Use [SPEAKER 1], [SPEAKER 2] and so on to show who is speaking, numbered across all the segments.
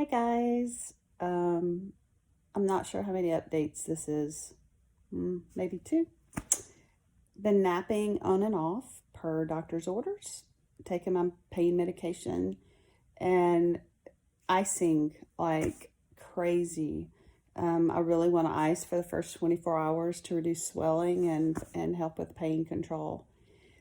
[SPEAKER 1] Hi guys. I'm not sure how many updates this is. Maybe 2. Been napping on and off per doctor's orders, taking my pain medication, and icing like crazy. I really want to ice for the first 24 hours to reduce swelling and help with pain control.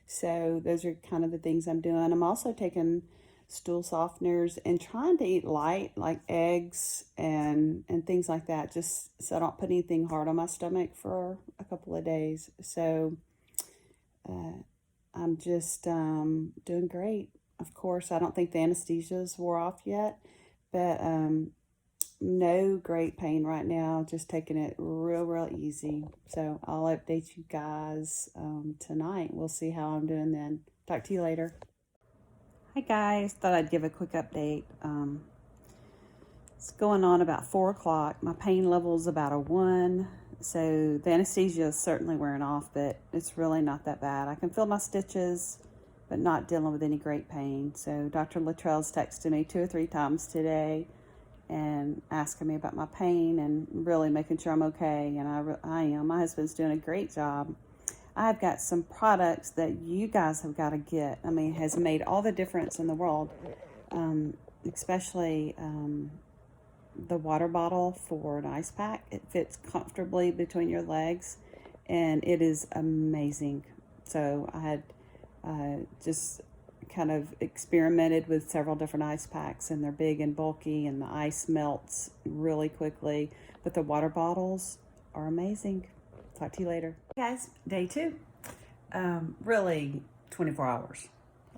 [SPEAKER 1] So those are kind of the things I'm doing. I'm also taking stool softeners and trying to eat light, like eggs and things like that, just so I don't put anything hard on my stomach for a couple of days. So I'm just doing great. Of course, I don't think the anesthesias wore off yet, but no great pain right now. Just taking it real easy. So I'll update you guys tonight. We'll see how I'm doing then. Talk to you later. Hi guys, thought I'd give a quick update. It's going on about 4 o'clock. My pain level's about a 1. So the anesthesia is certainly wearing off, but it's really not that bad. I can feel my stitches, but not dealing with any great pain. So Dr. Litrel's texted me 2 or 3 times today and asking me about my pain and really making sure I'm okay. And I am. My husband's doing a great job. I've got some products that you guys have got to get. I mean, it has made all the difference in the world, especially the water bottle for an ice pack. It fits comfortably between your legs, and it is amazing. So I had just kind of experimented with several different ice packs, and they're big and bulky, and the ice melts really quickly. But the water bottles are amazing. Talk to you later. Hey guys, day 2. Really 24 hours,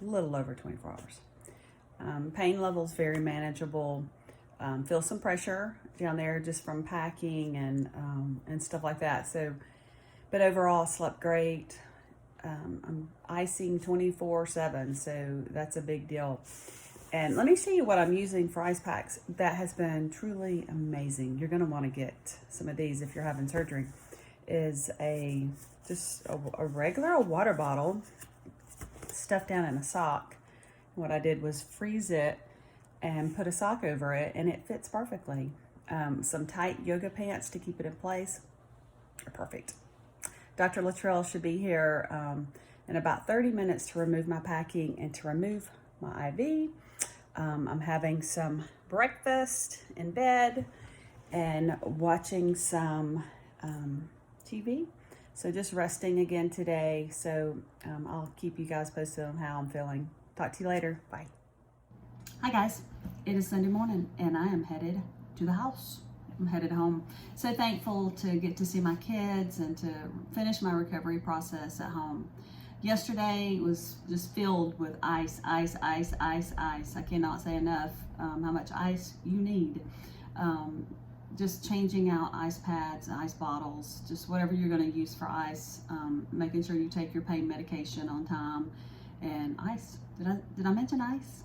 [SPEAKER 1] a little over 24 hours. Pain levels very manageable. Feel some pressure down there just from packing and stuff like that. So, but overall slept great. I'm icing 24/7, so that's a big deal. And let me show you what I'm using for ice packs. That has been truly amazing. You're going to want to get some of these if you're having surgery. Is just a regular water bottle stuffed down in a sock. What I did was freeze it and put a sock over it, and it fits perfectly. Some tight yoga pants to keep it in place are perfect. Dr. Litrel should be here in about 30 minutes to remove my packing and to remove my IV. I'm having some breakfast in bed and watching some TV. So just resting again today. So I'll keep you guys posted on how I'm feeling. Talk to you later. Bye. Hi guys, it is Sunday morning and I am headed to the house. I'm headed home. So thankful to get to see my kids and to finish my recovery process at home. Yesterday was just filled with ice. I cannot say enough how much ice you need. Just changing out ice pads, ice bottles, just whatever you're going to use for ice. Making sure you take your pain medication on time. And ice. Did I mention ice?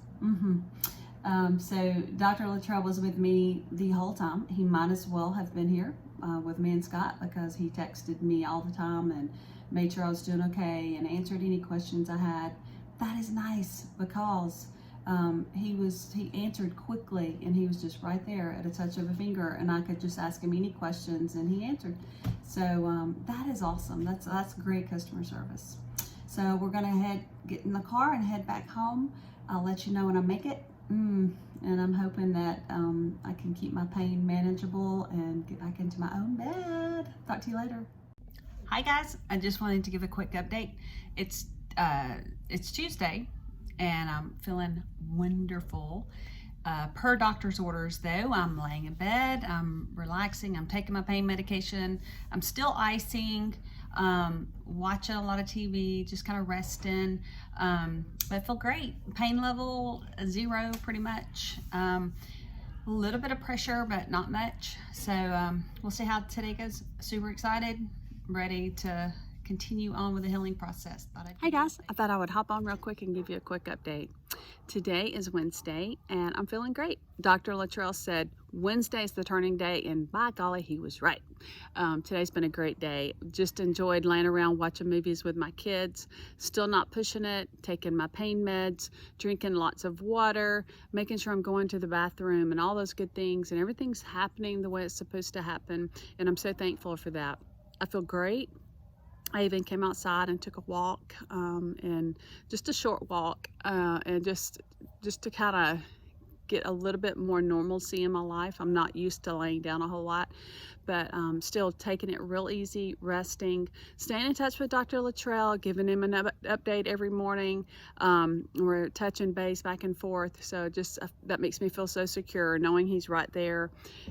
[SPEAKER 1] So Dr. Litrel was with me the whole time. He might as well have been here with me and Scott, because he texted me all the time and made sure I was doing okay and answered any questions I had. That is nice, because he answered quickly, and he was just right there at a touch of a finger, and I could just ask him any questions and he answered. So that is awesome. That's great customer service. So we're gonna get in the car and head back home. I'll let you know when I make it. And I'm hoping that I can keep my pain manageable and get back into my own bed. Talk to you later. Hi guys, I just wanted to give a quick update. It's Tuesday and I'm feeling wonderful. Per doctor's orders though, I'm laying in bed, I'm relaxing, I'm taking my pain medication, I'm still icing, watching a lot of TV, just kind of resting, but I feel great. Pain level 0 pretty much. A little bit of pressure, but not much. So we'll see how today goes. Super excited, ready to continue on with the healing process. Hey guys, I thought I would hop on real quick and give you a quick update. Today is Wednesday and I'm feeling great. Dr. Litrel said Wednesday's the turning day, and by golly, he was right. Today's been a great day. Just enjoyed laying around watching movies with my kids, still not pushing it, taking my pain meds, drinking lots of water, making sure I'm going to the bathroom and all those good things, and everything's happening the way it's supposed to happen, and I'm so thankful for that. I feel great. I even came outside and took a walk, and just a short walk, and just to kind of get a little bit more normalcy in my life. I'm not used to laying down a whole lot, but still taking it real easy, resting, staying in touch with Dr. Litrel, giving him an update every morning. We're touching base back and forth, so just that makes me feel so secure knowing he's right there.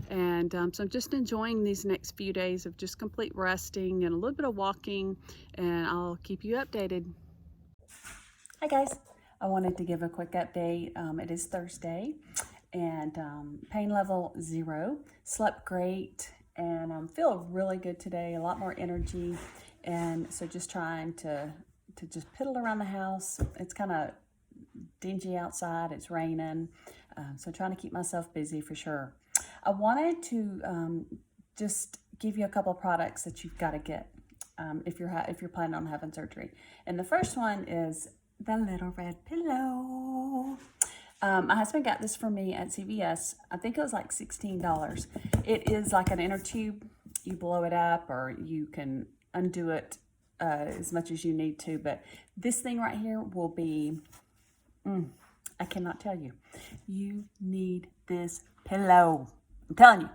[SPEAKER 1] And so I'm just enjoying these next few days of just complete resting and a little bit of walking, and I'll keep you updated. Hi guys, I wanted to give a quick update. It is Thursday and pain level 0, slept great, and feel really good today, a lot more energy, and so just trying to just piddle around the house. It's kind of dingy outside, it's raining, so trying to keep myself busy for sure. I wanted to just give you a couple products that you've got to get if you're planning on having surgery. And the first one is the little red pillow. My husband got this for me at CVS. I think it was like $16. It is like an inner tube. You blow it up, or you can undo it as much as you need to. But this thing right here will be, I cannot tell you. You need this pillow. I'm telling you.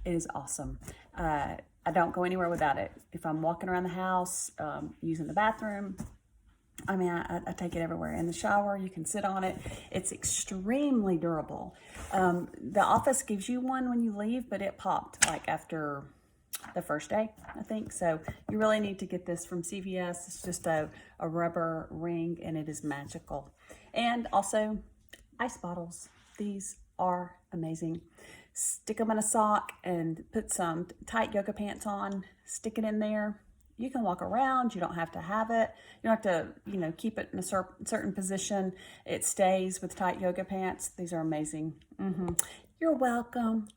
[SPEAKER 1] It is awesome. I don't go anywhere without it. If I'm walking around the house, using the bathroom, I mean, I take it everywhere. In the shower, you can sit on it. It's extremely durable. The office gives you one when you leave, but it popped like after the first day, I think. So you really need to get this from CVS. It's just a rubber ring, and it is magical. And also, ice bottles. These are amazing. Stick them in a sock and put some tight yoga pants on. Stick it in there. You can walk around. You don't have to have it. You don't have to, keep it in a certain position. It stays with tight yoga pants. These are amazing. You're welcome.